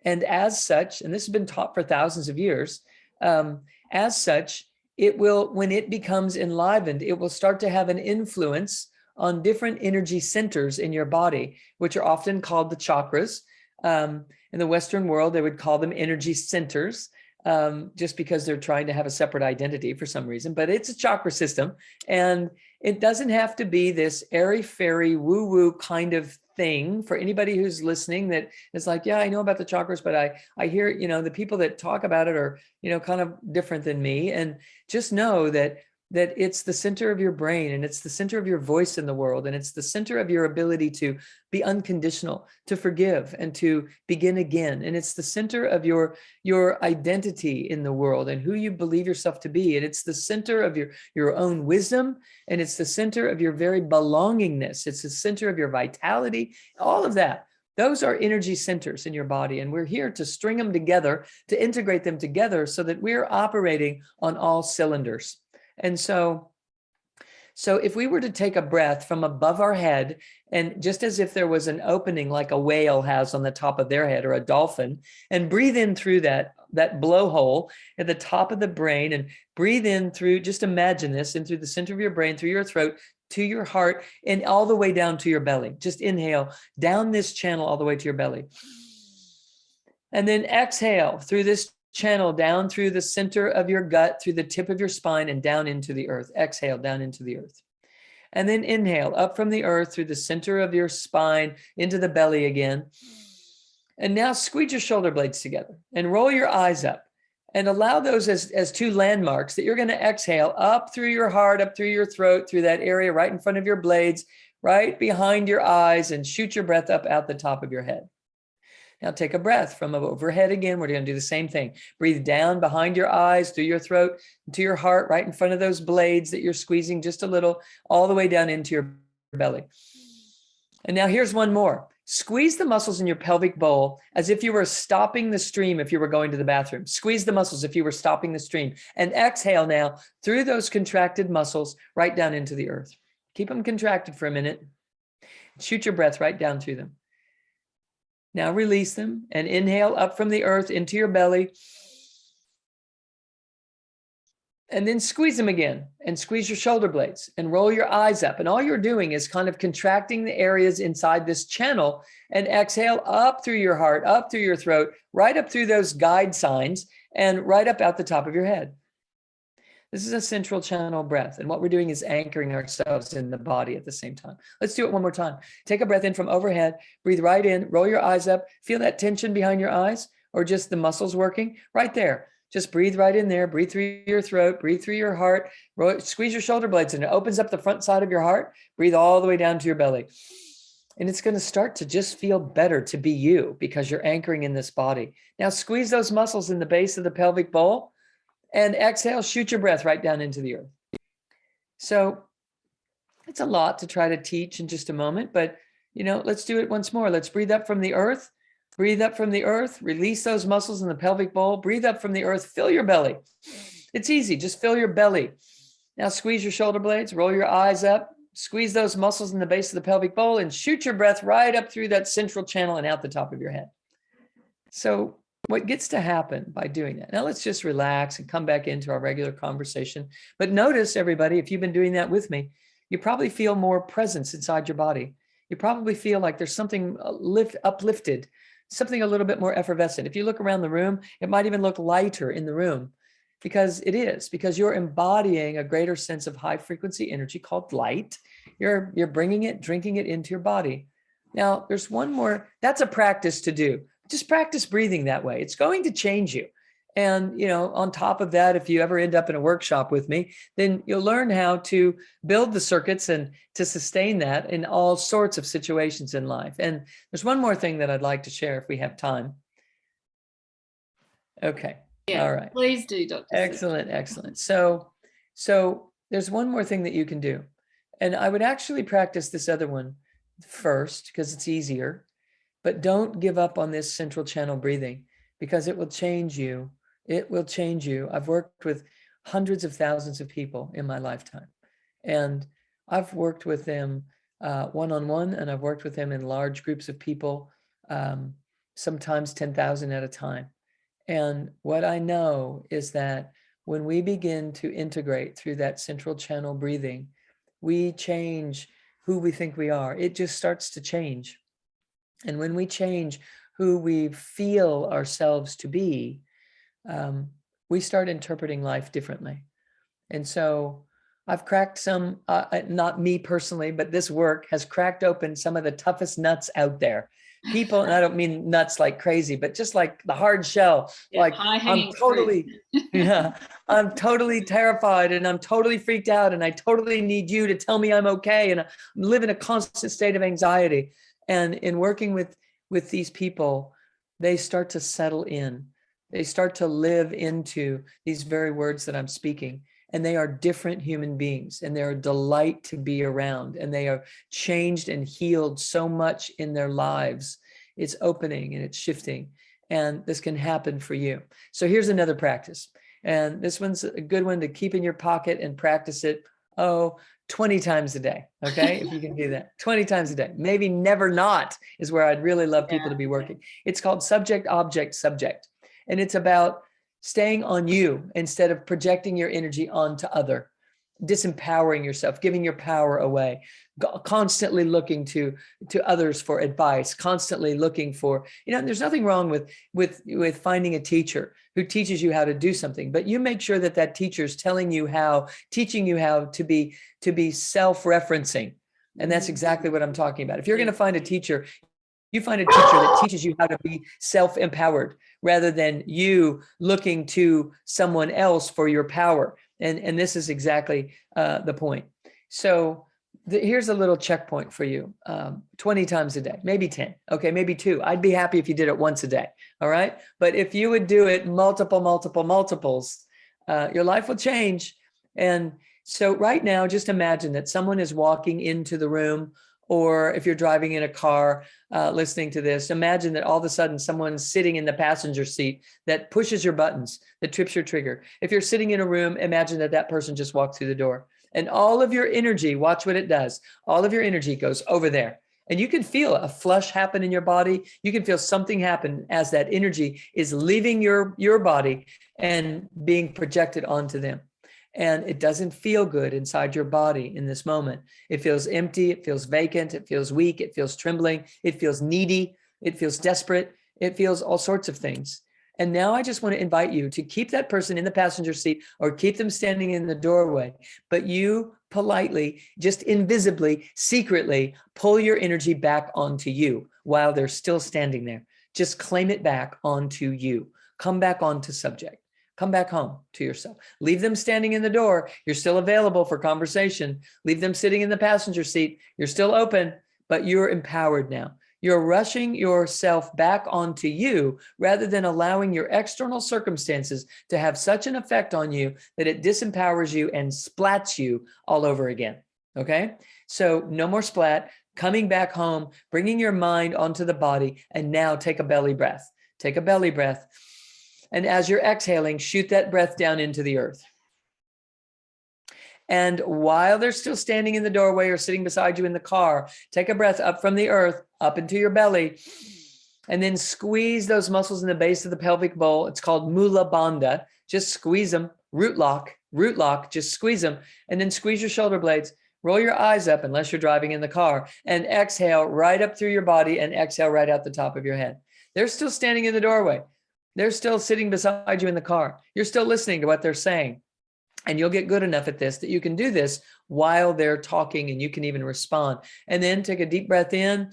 And as such, and this has been taught for thousands of years, as such, it will, when it becomes enlivened, it will start to have an influence on different energy centers in your body, which are often called the chakras. In the Western world, they would call them energy centers, just because they're trying to have a separate identity for some reason, but it's a chakra system. And it doesn't have to be this airy-fairy woo-woo kind of thing for anybody who's listening that is like, yeah, I know about the chakras, but I hear, you know, the people that talk about it are, you know, kind of different than me. And just know that it's the center of your brain, and it's the center of your voice in the world, and it's the center of your ability to be unconditional, to forgive, and to begin again. And it's the center of your identity in the world and who you believe yourself to be. And it's the center of your own wisdom, and it's the center of your very belongingness. It's the center of your vitality, all of that. Those are energy centers in your body, and we're here to string them together, to integrate them together so that we're operating on all cylinders. And so if we were to take a breath from above our head, and just as if there was an opening like a whale has on the top of their head, or a dolphin, and breathe in through that blowhole at the top of the brain, and breathe in through, just imagine this, in through the center of your brain, through your throat, to your heart, and all the way down to your belly. Just inhale down this channel all the way to your belly. And then exhale through this channel down through the center of your gut, through the tip of your spine, and down into the earth. Exhale down into the earth. And then inhale up from the earth through the center of your spine into the belly again. And now squeeze your shoulder blades together and roll your eyes up, and allow those as two landmarks that you're going to exhale up through your heart, up through your throat, through that area right in front of your blades, right behind your eyes, and shoot your breath up out the top of your head. Now take a breath from overhead again. We're going to do the same thing. Breathe down behind your eyes, through your throat, to your heart, right in front of those blades that you're squeezing just a little, all the way down into your belly. And now here's one more. Squeeze the muscles in your pelvic bowl as if you were stopping the stream if you were going to the bathroom. Squeeze the muscles if you were stopping the stream. And exhale now through those contracted muscles right down into the earth. Keep them contracted for a minute. Shoot your breath right down through them. Now release them and inhale up from the earth into your belly. And then squeeze them again, and squeeze your shoulder blades and roll your eyes up. And all you're doing is kind of contracting the areas inside this channel, and exhale up through your heart, up through your throat, right up through those guide signs, and right up out the top of your head. This is a central channel breath. And what we're doing is anchoring ourselves in the body at the same time. Let's do it one more time. Take a breath in from overhead, breathe right in, roll your eyes up, feel that tension behind your eyes, or just the muscles working right there. Just breathe right in there, breathe through your throat, breathe through your heart, squeeze your shoulder blades, and it opens up the front side of your heart. Breathe all the way down to your belly. And it's going to start to just feel better to be you, because you're anchoring in this body. Now squeeze those muscles in the base of the pelvic bowl. And exhale, shoot your breath right down into the earth. So it's a lot to try to teach in just a moment, but let's do it once more. Let's breathe up from the earth. Breathe up from the earth. Release those muscles in the pelvic bowl. Breathe up from the earth. Fill your belly. It's easy. Just fill your belly. Now squeeze your shoulder blades. Roll your eyes up. Squeeze those muscles in the base of the pelvic bowl, and shoot your breath right up through that central channel and out the top of your head. So what gets to happen by doing that? Now let's just relax and come back into our regular conversation. But notice, everybody, if you've been doing that with me, you probably feel more presence inside your body. You probably feel like there's something uplifted, something a little bit more effervescent. If you look around the room, it might even look lighter in the room, because you're embodying a greater sense of high frequency energy called light. You're bringing it, drinking it into your body. Now there's one more, that's a practice to do. Just practice breathing that way. It's going to change you. And, on top of that, if you ever end up in a workshop with me, then you'll learn how to build the circuits and to sustain that in all sorts of situations in life. And there's one more thing that I'd like to share if we have time. Okay. Yeah, all right. Please do, Dr. Excellent. So there's one more thing that you can do. And I would actually practice this other one first because it's easier. But don't give up on this central channel breathing, because it will change you. It will change you. I've worked with hundreds of thousands of people in my lifetime. And I've worked with them one-on-one, and I've worked with them in large groups of people, sometimes 10,000 at a time. And what I know is that when we begin to integrate through that central channel breathing, we change who we think we are. It just starts to change. And when we change who we feel ourselves to be, we start interpreting life differently. And so I've cracked some, not me personally, but this work has cracked open some of the toughest nuts out there. People, and I don't mean nuts like crazy, but just like the hard shell, Yeah, like I'm totally, yeah, I'm totally terrified and I'm totally freaked out and I totally need you to tell me I'm okay. And I live in a constant state of anxiety. And in working with these people, they start to settle in. They start to live into these very words that I'm speaking. And they are different human beings, and they're a delight to be around, and they are changed and healed so much in their lives. It's opening and it's shifting, and this can happen for you. So here's another practice, and this one's a good one to keep in your pocket and practice it 20 times a day. Okay, if you can do that 20 times a day, maybe never not is where I'd really love people to be working. It's called subject, object, subject, and it's about staying on you instead of projecting your energy onto other, disempowering yourself, giving your power away, constantly looking to others for advice, constantly looking for, there's nothing wrong with finding a teacher who teaches you how to do something, but you make sure that teacher's teaching you how to be self-referencing. And that's exactly what I'm talking about. If you're going to find a teacher, you find a teacher that teaches you how to be self-empowered rather than you looking to someone else for your power. And this is exactly the point. So here's a little checkpoint for you. 20 times a day, maybe 10. Okay, maybe 2. I'd be happy if you did it once a day. All right. But if you would do it multiples, your life will change. And so right now, just imagine that someone is walking into the room, or if you're driving in a car, listening to this, imagine that all of a sudden someone's sitting in the passenger seat that pushes your buttons, that trips your trigger. If you're sitting in a room, imagine that person just walked through the door, and all of your energy, watch what it does. All of your energy goes over there, and you can feel a flush happen in your body. You can feel something happen as that energy is leaving your body and being projected onto them. And it doesn't feel good inside your body in this moment. It feels empty. It feels vacant. It feels weak. It feels trembling. It feels needy. It feels desperate. It feels all sorts of things. And now I just want to invite you to keep that person in the passenger seat or keep them standing in the doorway, but you politely, just invisibly, secretly pull your energy back onto you while they're still standing there. Just claim it back onto you. Come back onto subject. Come back home to yourself. Leave them standing in the door. You're still available for conversation. Leave them sitting in the passenger seat. You're still open, but you're empowered now. You're rushing yourself back onto you rather than allowing your external circumstances to have such an effect on you that it disempowers you and splats you all over again. Okay? So no more splat. Coming back home, bringing your mind onto the body, and now take a belly breath. Take a belly breath. And as you're exhaling, shoot that breath down into the earth. And while they're still standing in the doorway or sitting beside you in the car, take a breath up from the earth, up into your belly, and then squeeze those muscles in the base of the pelvic bowl. It's called Mula Bandha. Just squeeze them, root lock, just squeeze them, and then squeeze your shoulder blades. Roll your eyes up unless you're driving in the car, and exhale right up through your body and exhale right out the top of your head. They're still standing in the doorway. They're still sitting beside you in the car. You're still listening to what they're saying. And you'll get good enough at this that you can do this while they're talking, and you can even respond. And then take a deep breath in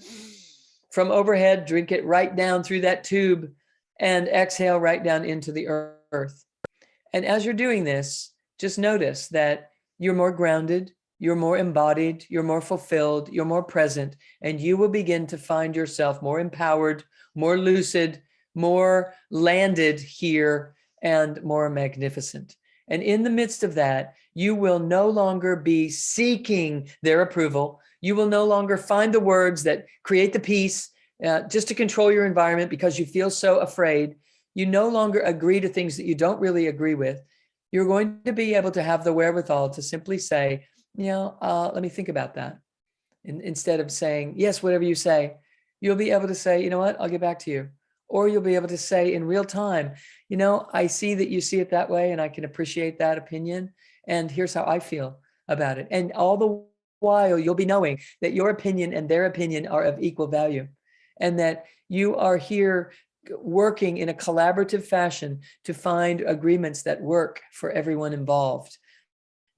from overhead, drink it right down through that tube, and exhale right down into the earth. And as you're doing this, just notice that you're more grounded, you're more embodied, you're more fulfilled, you're more present, and you will begin to find yourself more empowered, more lucid, more landed here, and more magnificent. And in the midst of that, you will no longer be seeking their approval. You will no longer find the words that create the peace just to control your environment because you feel so afraid. You no longer agree to things that you don't really agree with. You're going to be able to have the wherewithal to simply say, let me think about that. And instead of saying, yes, whatever you say, you'll be able to say, you know what, I'll get back to you. Or you'll be able to say in real time, I see that you see it that way, and I can appreciate that opinion. And here's how I feel about it. And all the while, you'll be knowing that your opinion and their opinion are of equal value, and that you are here working in a collaborative fashion to find agreements that work for everyone involved,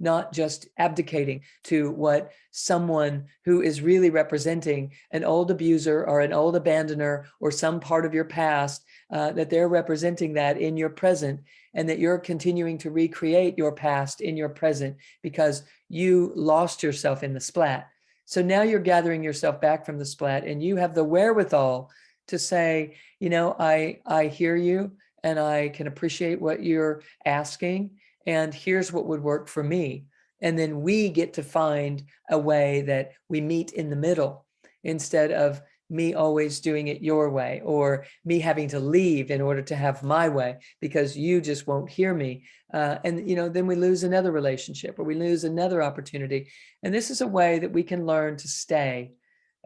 not just abdicating to what someone who is really representing an old abuser or an old abandoner or some part of your past, that they're representing that in your present, and that you're continuing to recreate your past in your present because you lost yourself in the splat. So now you're gathering yourself back from the splat, and you have the wherewithal to say, I hear you, and I can appreciate what you're asking, and here's what would work for me. And then we get to find a way that we meet in the middle, instead of me always doing it your way, or me having to leave in order to have my way because you just won't hear me. And then we lose another relationship, or we lose another opportunity. And this is a way that we can learn to stay,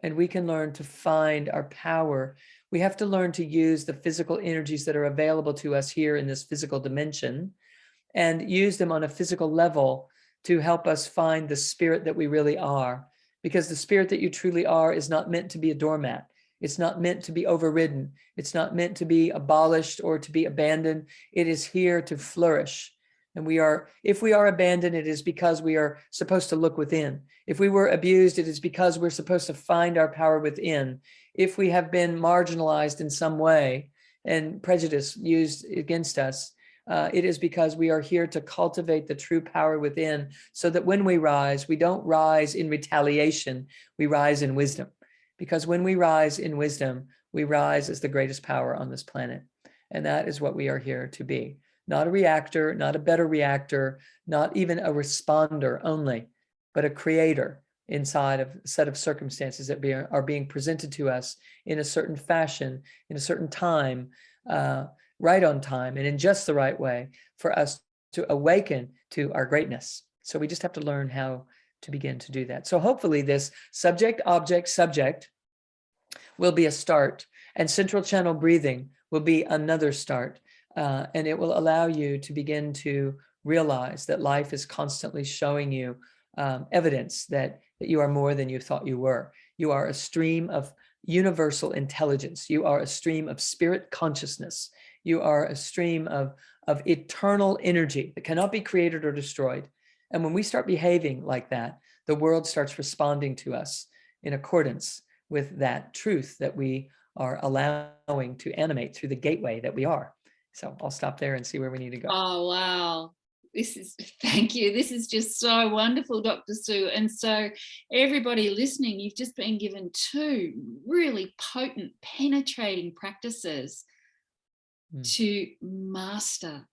and we can learn to find our power. We have to learn to use the physical energies that are available to us here in this physical dimension, and use them on a physical level to help us find the spirit that we really are. Because the spirit that you truly are is not meant to be a doormat. It's not meant to be overridden. It's not meant to be abolished or to be abandoned. It is here to flourish. And if we are abandoned, it is because we are supposed to look within. If we were abused, it is because we're supposed to find our power within. If we have been marginalized in some way and prejudice used against us, it is because we are here to cultivate the true power within, so that when we rise, we don't rise in retaliation, we rise in wisdom. Because when we rise in wisdom, we rise as the greatest power on this planet. And that is what we are here to be. Not a reactor, not a better reactor, not even a responder only, but a creator inside of a set of circumstances that are being presented to us in a certain fashion, in a certain time, right on time, and in just the right way for us to awaken to our greatness. So we just have to learn how to begin to do that. So hopefully this subject, object, subject will be a start, and central channel breathing will be another start. And it will allow you to begin to realize that life is constantly showing you evidence that you are more than you thought you were. You are a stream of universal intelligence. You are a stream of spirit consciousness. You are a stream of eternal energy that cannot be created or destroyed. And when we start behaving like that, the world starts responding to us in accordance with that truth that we are allowing to animate through the gateway that we are. So I'll stop there and see where we need to go. Oh, wow. Thank you. This is just so wonderful, Dr. Sue. And so everybody listening, you've just been given two really potent, penetrating practices to master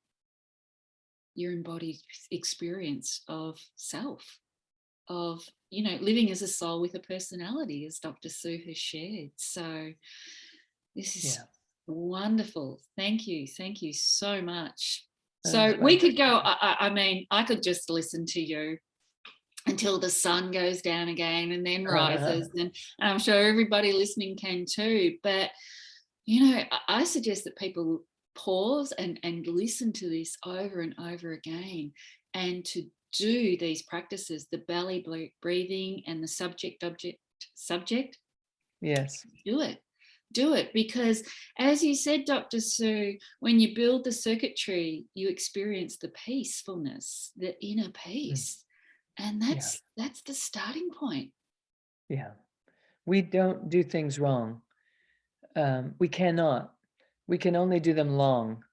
your embodied experience of self, of, living as a soul with a personality, as Dr. Sue has shared. So this is wonderful. Thank you. Thank you so much. So we could go, I could just listen to you until the sun goes down again and then rises. And I'm sure everybody listening can too. But, I suggest that people pause and listen to this over and over again, and to do these practices, the belly breathing and the subject. Yes. Do it, because as you said, Dr. Sue, when you build the circuitry, you experience the peacefulness, the inner peace. And that's the starting point. Yeah. We don't do things wrong. We cannot. We can only do them long.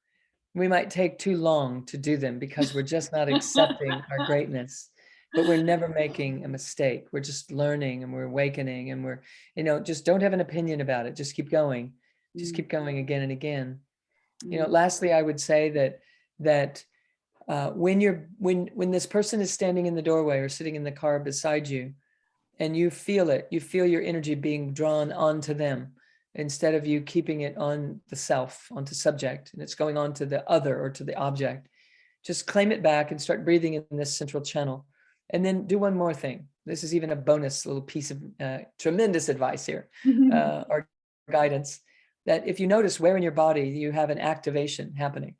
We might take too long to do them because we're just not accepting our greatness, but we're never making a mistake. We're just learning, and we're awakening, and we're, just don't have an opinion about it. Just keep going. Just keep going again and again. Lastly, I would say that when this person is standing in the doorway or sitting in the car beside you, and you feel it, you feel your energy being drawn onto them, instead of you keeping it on the self, onto subject, and it's going on to the other or to the object. Just claim it back and start breathing in this central channel. And then do one more thing. This is even a bonus little piece of tremendous advice here, or guidance, that if you notice where in your body you have an activation happening,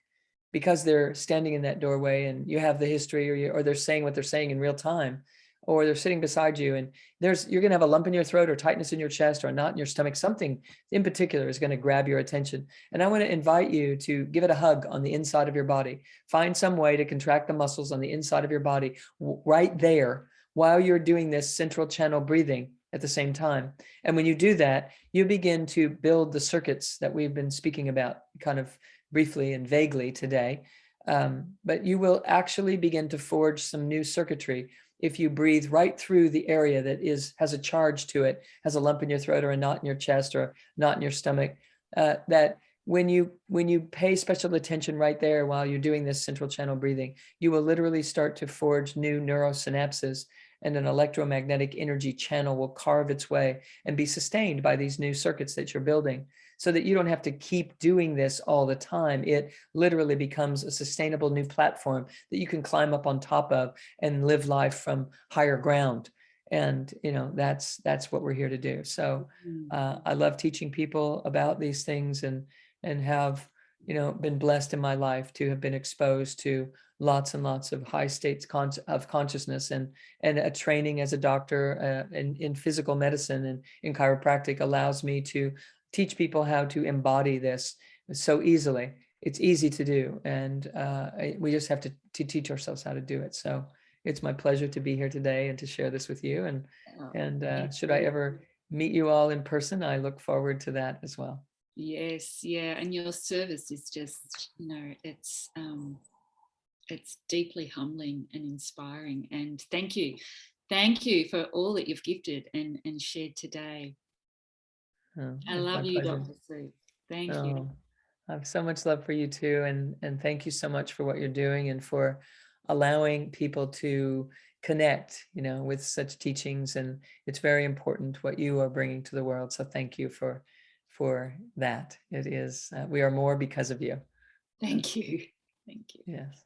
because they're standing in that doorway and you have the history, or they're saying what they're saying in real time, or they're sitting beside you, and you're going to have a lump in your throat or tightness in your chest or a knot in your stomach, something in particular is going to grab your attention. And I want to invite you to give it a hug on the inside of your body. Find some way to contract the muscles on the inside of your body right there while you're doing this central channel breathing at the same time. And when you do that, you begin to build the circuits that we've been speaking about kind of briefly and vaguely today. But you will actually begin to forge some new circuitry if you breathe right through the area that has a charge to it, has a lump in your throat or a knot in your chest or a knot in your stomach, that when you pay special attention right there while you're doing this central channel breathing, you will literally start to forge new neurosynapses, and an electromagnetic energy channel will carve its way and be sustained by these new circuits that you're building, so that you don't have to keep doing this all the time. It literally becomes a sustainable new platform that you can climb up on top of and live life from higher ground. And, that's what we're here to do. So I love teaching people about these things, and have, been blessed in my life to have been exposed to lots and lots of high states of consciousness, and a training as a doctor in physical medicine and in chiropractic allows me to teach people how to embody this so easily. It's easy to do, and we just have to teach ourselves how to do it. So it's my pleasure to be here today and to share this with you. And should I ever meet you all in person, I look forward to that as well. Yes, yeah, and your service is just, it's deeply humbling and inspiring. And thank you for all that you've gifted and shared today. I love you, Dr. Sue. Thank you. I have so much love for you too. And thank you so much for what you're doing and for allowing people to connect, with such teachings. And it's very important what you are bringing to the world. So thank you for that. It is, we are more because of you. Thank you. Thank you. Yes.